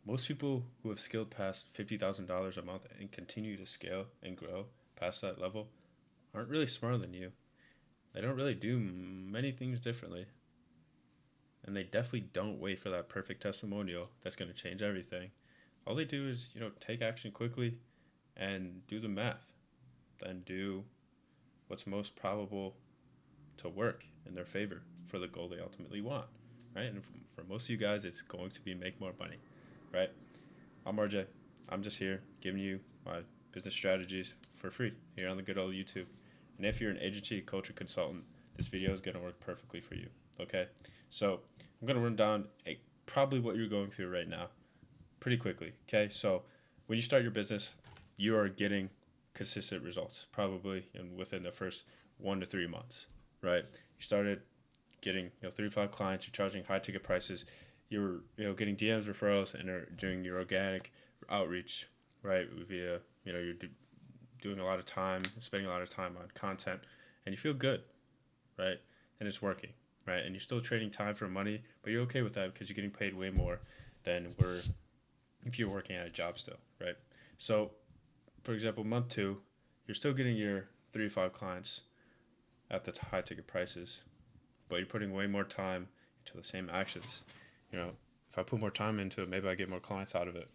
Most people who have scaled past $50,000 a month and continue to scale and grow past that level aren't really smarter than you. They don't really do many things differently. And they definitely don't wait for that perfect testimonial that's going to change everything. All they do is, take action quickly and do the math, then do what's most probable to work in their favor for the goal they ultimately want, right? And for most of you guys, it's going to be make more money, right? I'm RJ. I'm just here giving you my business strategies for free here on the good old YouTube. And if you're an agency, coach, or consultant, this video is going to work perfectly for you. Okay, so I'm going to run down probably what you're going through right now pretty quickly. Okay, so when you start your business, you are getting consistent results probably within the first 1 to 3 months, right? You started getting 3 to 5 clients, you're charging high ticket prices, you're getting DMs, referrals, and are doing your organic outreach, right? Via you're doing a lot of time, spending a lot of time on content, and you feel good, right? And it's working, right? And you're still trading time for money, but you're okay with that because you're getting paid way more than were if you're working at a job still, right? So, for example, month two, you're still getting your 3 to 5 clients at the high ticket prices, but you're putting way more time into the same actions. If I put more time into it, maybe I get more clients out of it.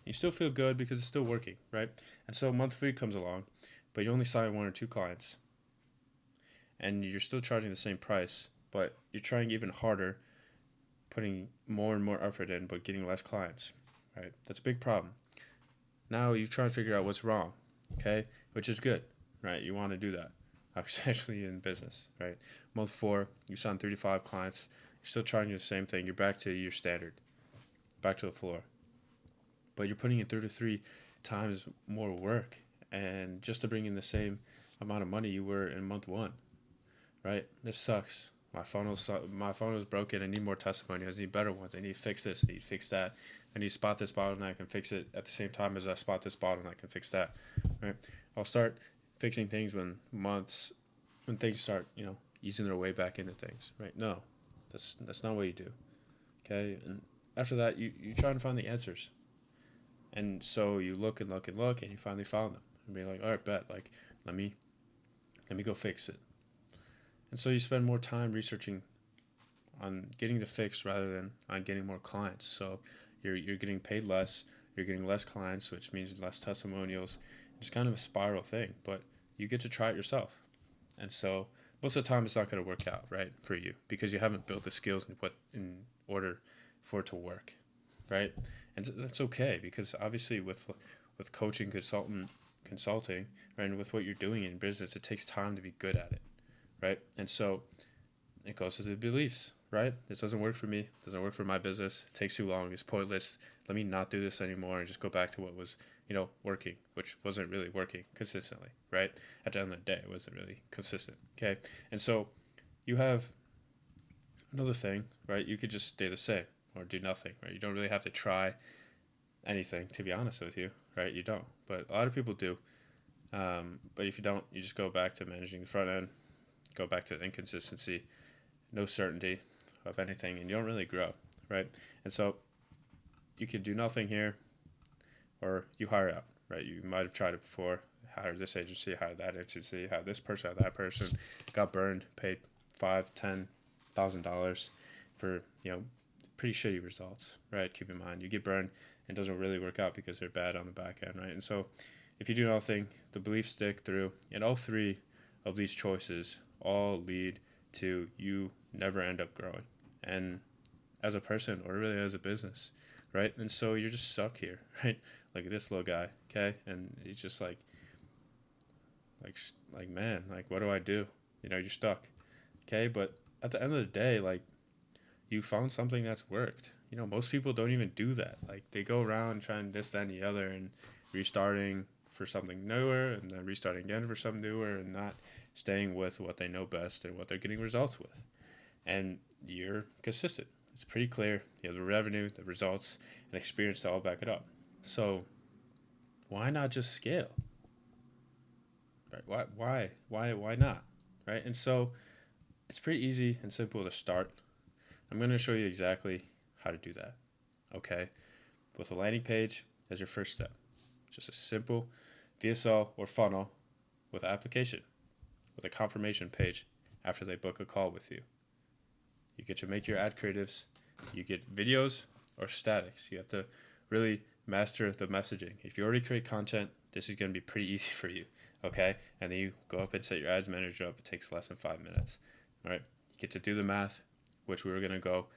You still feel good because it's still working, right? And so month three comes along, but you only sign 1 or 2 clients, and you're still charging the same price, but you're trying even harder, putting more and more effort in, but getting less clients, right? That's a big problem. Now you try to figure out what's wrong, okay? Which is good, right? You want to do that, especially in business, right? Month four, you sign 35 clients, you're still charging the same thing. You're back to your standard, back to the floor, but you're putting in 33 times more work, and just to bring in the same amount of money you were in month one, right? This sucks. My funnel's broken. I need more testimonials. I need better ones. I need to fix this. I need to fix that. I need to spot this bottleneck and fix it at the same time as I spot this bottleneck and fix that. Right? I'll start fixing things when things start, easing their way back into things. Right? No, that's not what you do. Okay. And after that, you try and find the answers. And so you look and look and look, and you finally found them. And be like, all right, bet. Like, let me go fix it. And so you spend more time researching on getting the fix rather than on getting more clients. So you're getting paid less, you're getting less clients, which means less testimonials. It's kind of a spiral thing, but you get to try it yourself. And so most of the time it's not going to work out right for you because you haven't built the skills in order for it to work, right? And that's okay because obviously with coaching, consulting, right, and with what you're doing in business, it takes time to be good at it, right? And so it goes to the beliefs, right? This doesn't work for me. It doesn't work for my business. It takes too long. It's pointless. Let me not do this anymore and just go back to what was, working, which wasn't really working consistently, right? At the end of the day, it wasn't really consistent. Okay. And so you have another thing, right? You could just stay the same or do nothing, right? You don't really have to try anything, to be honest with you, right? You don't. But a lot of people do. But if you don't, you just go back to managing the front end, go back to the inconsistency, no certainty of anything, and you don't really grow, right? And so you can do nothing here, or you hire out, right? You might have tried it before, hire this agency, hire that agency, hire this person, hire that person, got burned, paid $5,000, $10,000 for pretty shitty results, right? Keep in mind, you get burned and it doesn't really work out because they're bad on the back end, right? And so if you do nothing, the beliefs stick through, and all three of these choices all lead to you never end up growing, and as a person or really as a business, right? And so you're just stuck here, right? Like this little guy, okay, and he's just like like man, like what do I do? You're stuck, okay. But at the end of the day, like you found something that's worked. Most people don't even do that. Like they go around trying this, that, and the other, and restarting for something newer, and then restarting again for something newer, and not staying with what they know best and what they're getting results with. And you're consistent. It's pretty clear. You have the revenue, the results, and experience to all back it up. So why not just scale? Right? Why not? Right? And so it's pretty easy and simple to start. I'm going to show you exactly how to do that. Okay. with a landing page as your first step. Just a simple VSL or funnel with application, with a confirmation page after they book a call with you. You get to make your ad creatives. You get videos or statics. You have to really master the messaging. If you already create content, this is going to be pretty easy for you, okay? And then you go up and set your ads manager up. It takes less than 5 minutes, all right? You get to do the math, which we're going to go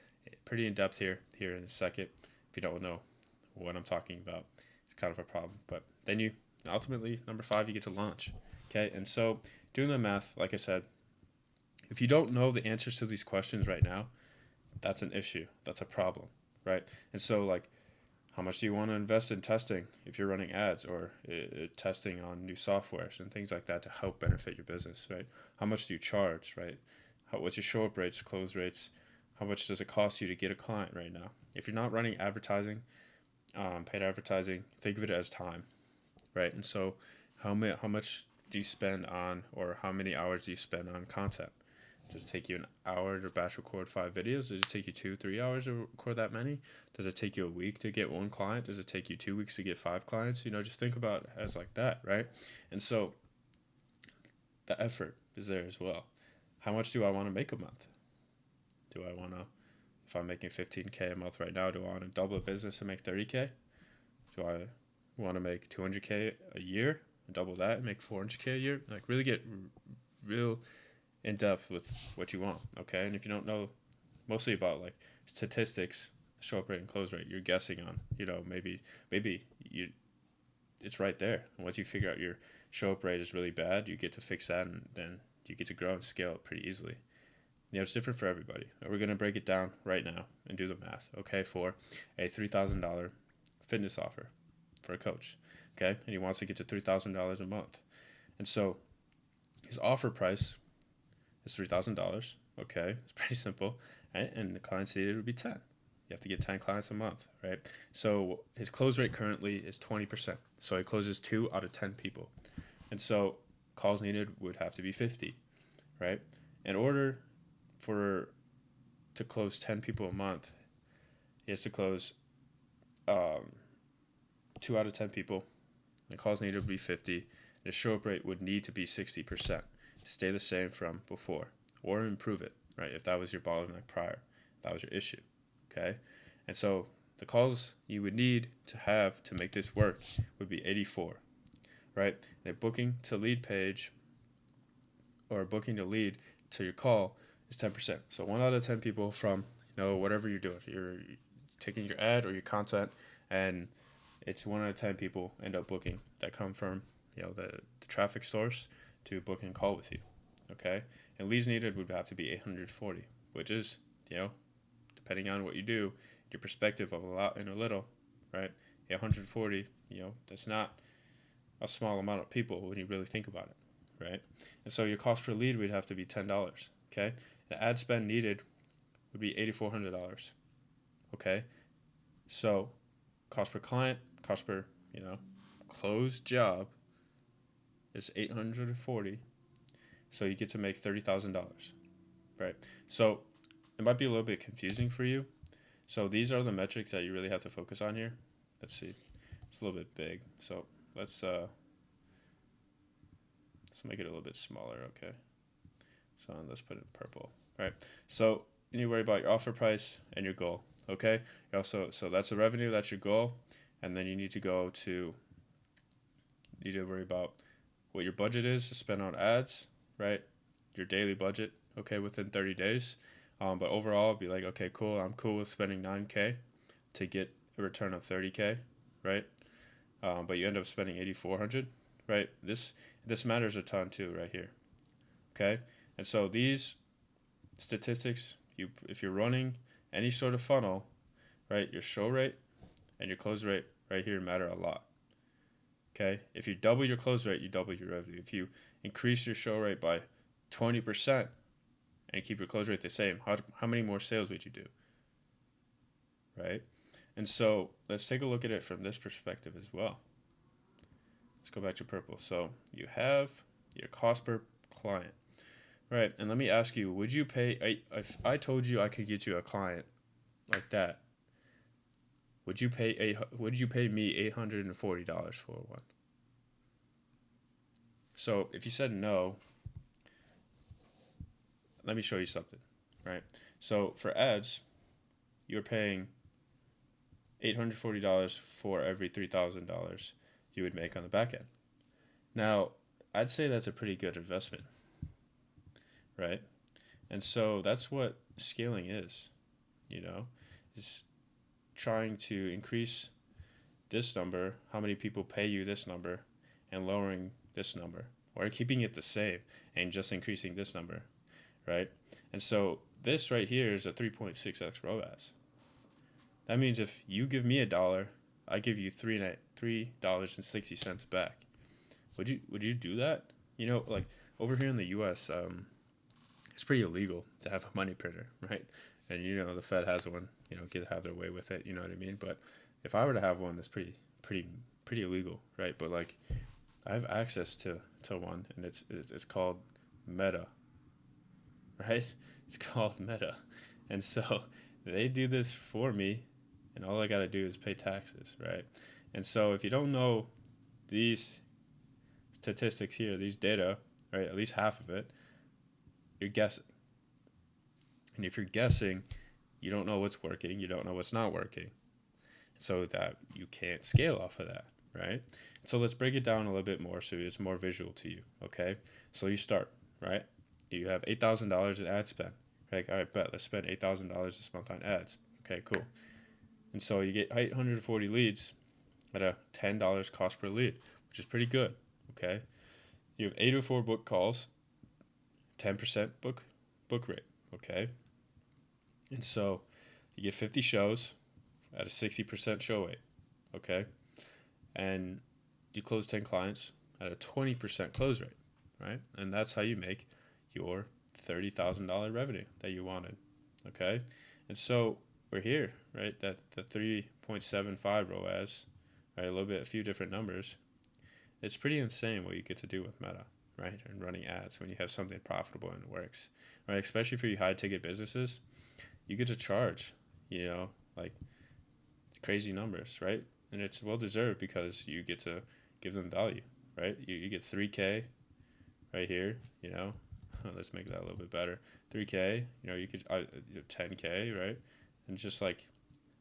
pretty in depth here in a second. If you don't know what I'm talking about, it's kind of a problem. But then you ultimately, number 5, you get to launch, okay? And so doing the math, like I said, if you don't know the answers to these questions right now, that's an issue. That's a problem, right? And so, like, how much do you want to invest in testing if you're running ads, or testing on new softwares and things like that to help benefit your business, right? How much do you charge, right? What's your show up rates, close rates? How much does it cost you to get a client right now? If you're not running advertising, paid advertising, think of it as time, right? And so how much do you spend on, or how many hours do you spend on content? Does it take you an hour to batch record 5 videos? Does it take you 2-3 hours to record that many? Does it take you a week to get 1 client? Does it take you 2 weeks to get 5 clients? Just think about it as like that, right? And so the effort is there as well. How much do I want to make a month? Do I want to, if I'm making $15K a month right now, do I want to double a business and make $30K? Do I want to make $200K a year and double that and make $400K a year? Like, really get real in depth with what you want, okay? And if you don't know mostly about like statistics, show up rate and close rate, you're guessing on, maybe you it's right there. And once you figure out your show up rate is really bad, you get to fix that, and then you get to grow and scale it pretty easily. It's different for everybody. We're going to break it down right now and do the math, okay, for a $3,000 fitness offer for a coach, okay? And he wants to get to $3,000 a month. And so his offer price is $3,000, okay? It's pretty simple, right? And the clients needed would be 10. You have to get 10 clients a month, right? So his close rate currently is 20%. So he closes 2 out of 10 people. And so calls needed would have to be 50, right? In order to close 10 people a month, he has to close 2 out of 10 people. The calls needed would be 50. The show up rate would need to be 60%. Stay the same from before, or improve it, right? If that was your bottleneck prior, if that was your issue, okay? And so the calls you would need to have to make this work would be 84, right? And a booking to lead page, or a booking to lead to your call, is 10%. So 1 out of 10 people from, whatever you're doing, you're taking your ad or your content, and it's 1 out of 10 people end up booking that come from, the traffic source to book and call with you, okay? And leads needed would have to be 840, which is, depending on what you do, your perspective of a lot and a little, right? 140, that's not a small amount of people when you really think about it, right? And so your cost per lead would have to be $10, okay? The ad spend needed would be $8,400, okay? So cost per client, cost per, closed job is $840. So you get to make $30,000, right? So it might be a little bit confusing for you. So these are the metrics that you really have to focus on here. Let's see, it's a little bit big. So let's make it a little bit smaller, okay? So let's put it in purple, right? So you need to worry about your offer price and your goal, okay? So that's the revenue, that's your goal, and then you need to worry about what your budget is to spend on ads, right? Your daily budget, okay, within 30 days. But overall, be like, okay, cool, I'm cool with spending $9K to get a return of $30K, right? But you end up spending $8,400, right? This matters a ton too, right here, okay? And so these statistics, if you're running any sort of funnel, right, your show rate and your close rate right here matter a lot. Okay, if you double your close rate, you double your revenue. If you increase your show rate by 20% and keep your close rate the same, how many more sales would you do? Right? And so let's take a look at it from this perspective as well. Let's go back to purple. So you have your cost per client, right? And let me ask you, would you pay, if I told you I could get you a client like that, Would you pay me $840 for one? So if you said no, let me show you something, right? So for ads, you're paying $840 for every $3,000 you would make on the back end. Now, I'd say that's a pretty good investment, right? And so that's what scaling is, you know, is trying to increase this number, how many people pay you this number, and lowering this number, or keeping it the same and just increasing this number, right? And so this right here is a 3.6x ROAS. That means if you give me $1, I give you $3.60 back. Would you do that? You know, like over here in the U.S., it's pretty illegal to have a money printer, right? And you know the Fed has one. You know, have their way with it. You know what I mean? But if I were to have one, that's pretty illegal, right? But like, I have access to one, and it's called Meta, right? It's called Meta, and so they do this for me, and all I gotta do is pay taxes, right? And so if you don't know these statistics here, these data, right, at least half of it, you're guessing. And if you're guessing, you don't know what's working, you don't know what's not working. So that you can't scale off of that, right? So let's break it down a little bit more so it's more visual to you, okay? So you start, right? You have $8,000 in ad spend. Right? All right, bet, let's spend $8,000 this month on ads. Okay, cool. And so you get 840 leads at a $10 cost per lead, which is pretty good, okay? You have 804 book calls, 10% book rate, okay? And so you get 50 shows at a 60% show rate, okay? And you close 10 clients at a 20% close rate, right? And that's how you make your $30,000 revenue that you wanted, okay? And so we're here, right? That the 3.75 ROAS, right? A few different numbers. It's pretty insane what you get to do with Meta, right? And running ads when you have something profitable and it works, right? Especially for you high ticket businesses, you get to charge, you know, like crazy numbers, right? And it's well deserved because you get to give them value, right? You get 3K right here, you know. Let's make that a little bit better. 3K, you know, you could 10K, right? And just like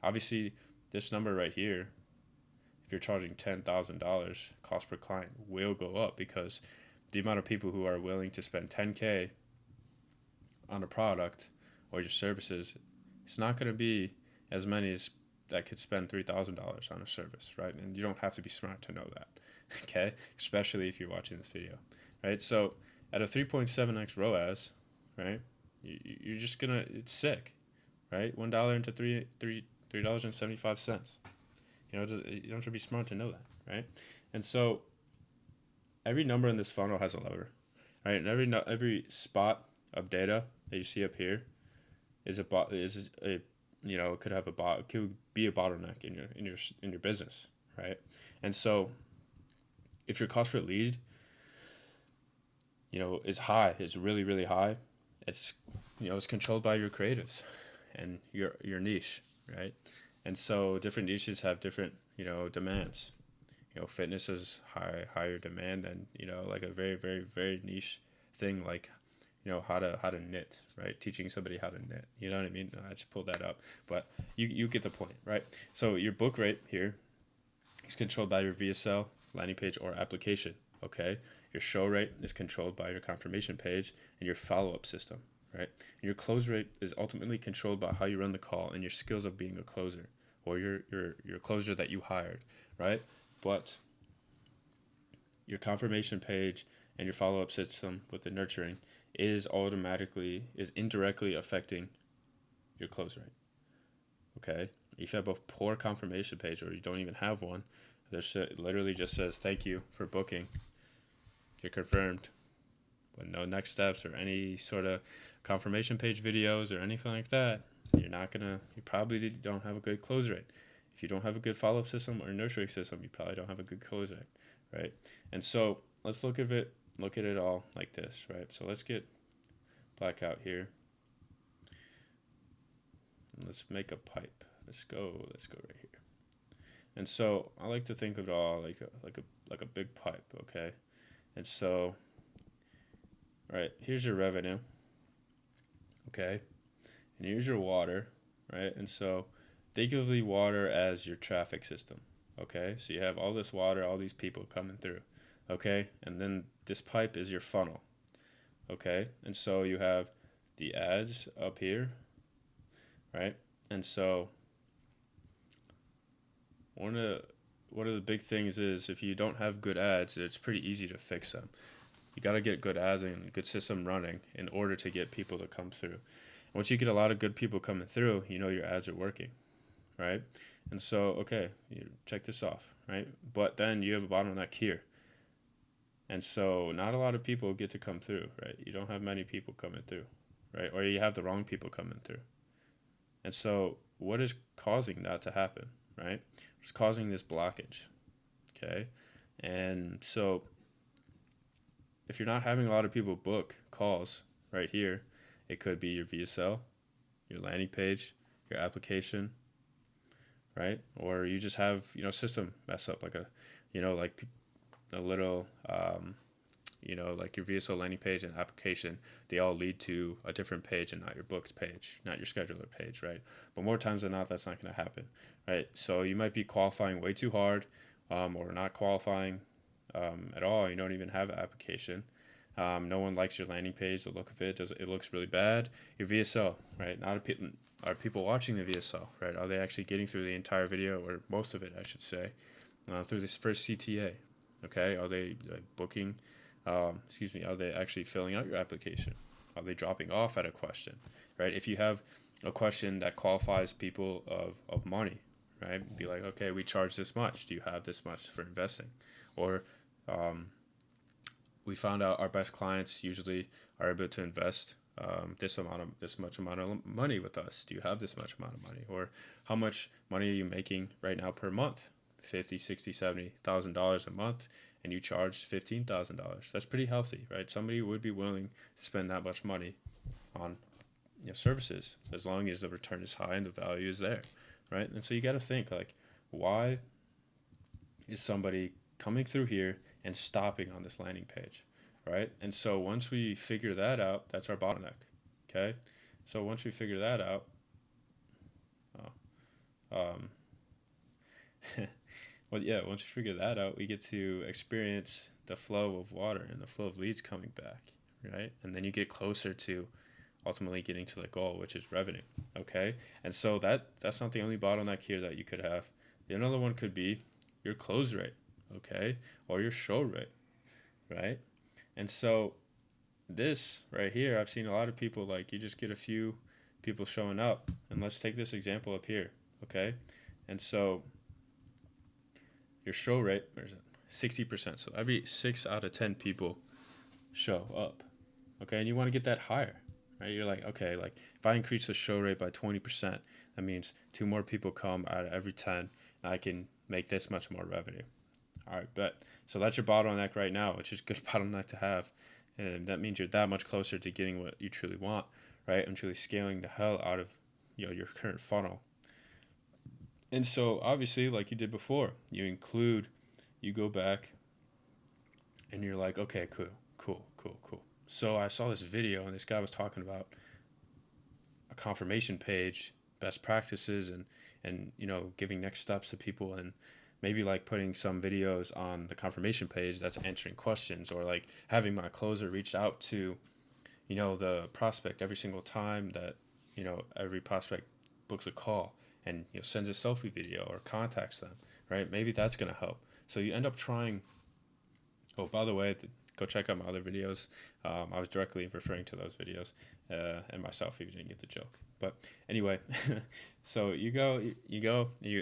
obviously this number right here, if you're charging $10,000 cost per client will go up because the amount of people who are willing to spend 10K on a product or your services, it's not going to be as many as that could spend $3,000 on a service, right? And you don't have to be smart to know that, okay? Especially if you're watching this video, right? So at a 3.7x ROAS, right? You're just gonna, it's sick, right? $1 into $3.75. You know, you don't have to be smart to know that, right? And so every number in this funnel has a lever, right? And every spot of data that you see up here is a you know, it could have it could be a bottleneck in your business, right? And so if your cost per lead, you know, is high, it's really high, it's, you know, it's controlled by your creatives and your niche, right? And so different niches have different, you know, demands. You know, fitness is higher demand than, you know, like a very niche thing like, you know, how to knit, right? Teaching somebody how to knit. You know what I mean? I just pulled that up, but you get the point, right? So your book rate here is controlled by your VSL, landing page, or application, okay? Your show rate is controlled by your confirmation page and your follow-up system, right? And your close rate is ultimately controlled by how you run the call and your skills of being a closer or your closer that you hired, right? But your confirmation page and your follow-up system with the nurturing is indirectly affecting your close rate. Okay? If you have a poor confirmation page or you don't even have one, it literally just says thank you for booking. You're confirmed. But no next steps or any sort of confirmation page videos or anything like that, you probably don't have a good close rate. If you don't have a good follow-up system or nurturing system, you probably don't have a good close rate, right? And so let's look at it all like this, right? So let's get Blackout here. And let's make a pipe. Let's go right here. And so I like to think of it all like a big pipe, okay? And so, right, here's your revenue, okay? And here's your water, right? And so think of the water as your traffic system, okay? So you have all this water, all these people coming through, okay? And then this pipe is your funnel, okay? And so you have the ads up here, right? And so one of the, one of the big things is if you don't have good ads, it's pretty easy to fix them. You got to get good ads and good system running in order to get people to come through. Once you get a lot of good people coming through, you know your ads are working, right? And so, okay, you check this off, right? But then you have a bottleneck here. And so not a lot of people get to come through, right? You don't have many people coming through, right? Or you have the wrong people coming through. And so what is causing that to happen, right? What's causing this blockage, okay? And so if you're not having a lot of people book calls right here, it could be your VSL, your landing page, your application, right? Or you just have, system mess up like like a little, like your VSL landing page and application, they all lead to a different page and not your booked page, not your scheduler page, right? But more times than not, that's not going to happen, right? So you might be qualifying way too hard, or not qualifying at all. You don't even have an application. No one likes your landing page. The look of it it looks really bad. Your VSL, right? Not a are people watching the VSL, right? Are they actually getting through the entire video, or most of it, I should say, through this first CTA? Okay, are they booking? Are they actually filling out your application? Are they dropping off at a question, right? If you have a question that qualifies people of money, right? Be like, okay, we charge this much. Do you have this much for investing? Or um, we found out our best clients usually are able to invest this much amount of money with us. Do you have this much amount of money? Or how much money are you making right now per month? 50, 60, $70,000 a month, and you charge $15,000. That's pretty healthy, right? Somebody would be willing to spend that much money on services as long as the return is high and the value is there, right? And so you got to think like, why is somebody coming through here and stopping on this landing page, right? And so once we figure that out, that's our bottleneck, okay? So once we figure that out, um, well, yeah, once we figure that out, we get to experience the flow of water and the flow of leads coming back, right? And then you get closer to ultimately getting to the goal, which is revenue, okay? And so that's not the only bottleneck here that you could have. The another one could be your close rate, okay? Or your show rate, right? And so this right here, I've seen a lot of people like you just get a few people showing up. And let's take this example up here, okay? And so your show rate, where is it? 60%. So every 6 out of 10 people show up, okay? And you want to get that higher, right? You're like, okay, like if I increase the show rate by 20%, that means 2 more people come out of every 10, and I can make this much more revenue. All right, bet. So that's your bottleneck right now, which is a good bottleneck to have. And that means you're that much closer to getting what you truly want, right? And truly scaling the hell out of your current funnel. And so obviously, like you did before, you go back and you're like, okay, cool. So I saw this video and this guy was talking about a confirmation page, best practices, and giving next steps to people, and maybe like putting some videos on the confirmation page that's answering questions, or like having my closer reach out to the prospect every single time that every prospect books a call and sends a selfie video or contacts them, right? Maybe that's going to help. So you end up trying. Oh, by the way, go check out my other videos. I was directly referring to those videos and myself if you didn't get the joke. But anyway, so you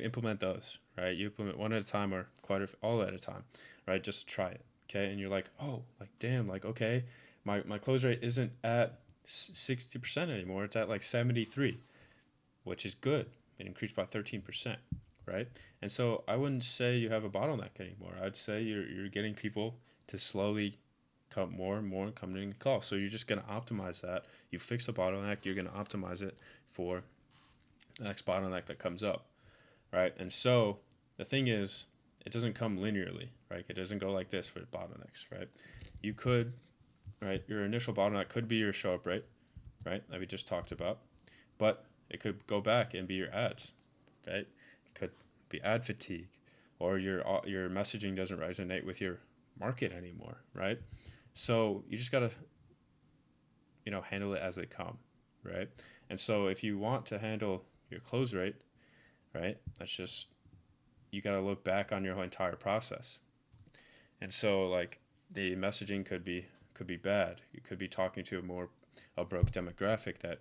implement those, right? You implement one at a time or all at a time, right? Just try it, okay? And you're like, oh, like damn, like okay, my close rate isn't at 60% anymore. It's at like 73, which is good. It increased by 13%, right? And so I wouldn't say you have a bottleneck anymore. I'd say you're getting people to slowly come more and more and come in and call. So you're just going to optimize that. You fix the bottleneck, you're going to optimize it for the next bottleneck that comes up, right? And so the thing is, it doesn't come linearly, right? It doesn't go like this for bottlenecks, right? You could, right? Your initial bottleneck could be your show up rate, right? That we just talked about, but it could go back and be your ads, right? It could be ad fatigue, or your messaging doesn't resonate with your market anymore, right? So you just gotta handle it as they come, right? And so if you want to handle your close rate, right, that's just you gotta look back on your whole entire process. And so like the messaging could be bad. You could be talking to a broke demographic that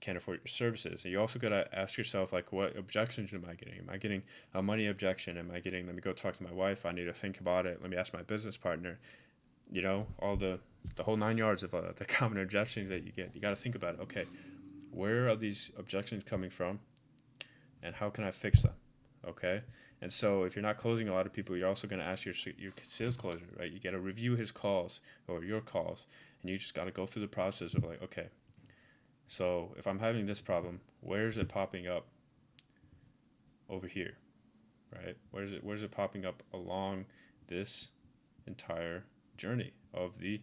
can't afford your services. And you also got to ask yourself, like, what objections am I getting? Am I getting a money objection? Am I getting, let me go talk to my wife. I need to think about it. Let me ask my business partner. All the whole 9 yards of the common objections that you get. You got to think about it. Okay, where are these objections coming from? And how can I fix them? Okay. And so if you're not closing a lot of people, you're also going to ask your sales closer, right? You got to review his calls or your calls. And you just got to go through the process of like, okay, so if I'm having this problem, where is it popping up over here, right? Where's it popping up along this entire journey of the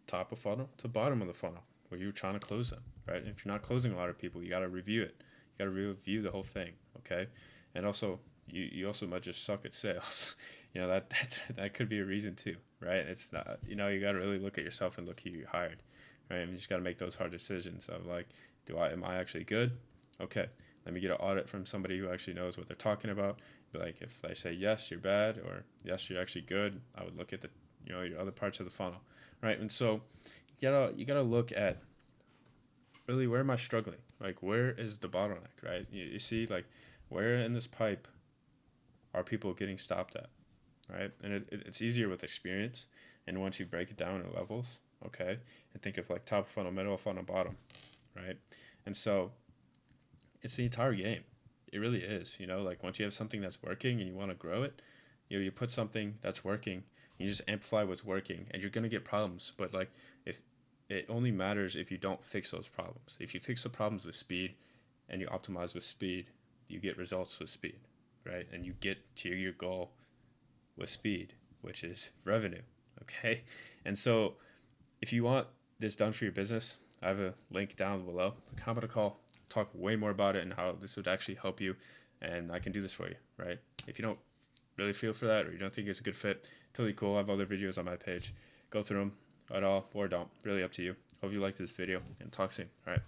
top of funnel to bottom of the funnel where you're trying to close them, right? And if you're not closing a lot of people, you got to review it. You got to review the whole thing, okay? And also, you also might just suck at sales. That could be a reason too, right? It's not, you got to really look at yourself and look who you hired, right? And you just got to make those hard decisions of like, am I actually good? Okay, let me get an audit from somebody who actually knows what they're talking about. Be like, if they say yes, you're bad, or yes, you're actually good, I would look at your other parts of the funnel, right? And so you gotta look at really, where am I struggling? Like, where is the bottleneck, right? You see, like, where in this pipe are people getting stopped at, right? And it's easier with experience. And once you break it down in levels, okay, and think of like top of funnel, middle of funnel, bottom, right? And so it's the entire game. It really is. Like once you have something that's working and you want to grow it, you put something that's working, you just amplify what's working, and you're gonna get problems. But like, if it only matters if you don't fix those problems. If you fix the problems with speed and you optimize with speed, you get results with speed, right? And you get to your goal with speed, which is revenue. Okay. And so if you want this done for your business, I have a link down below. Come on a call, talk way more about it and how this would actually help you. And I can do this for you, right? If you don't really feel for that or you don't think it's a good fit, totally cool. I have other videos on my page. Go through them at all or don't. Really up to you. Hope you liked this video and talk soon. All right.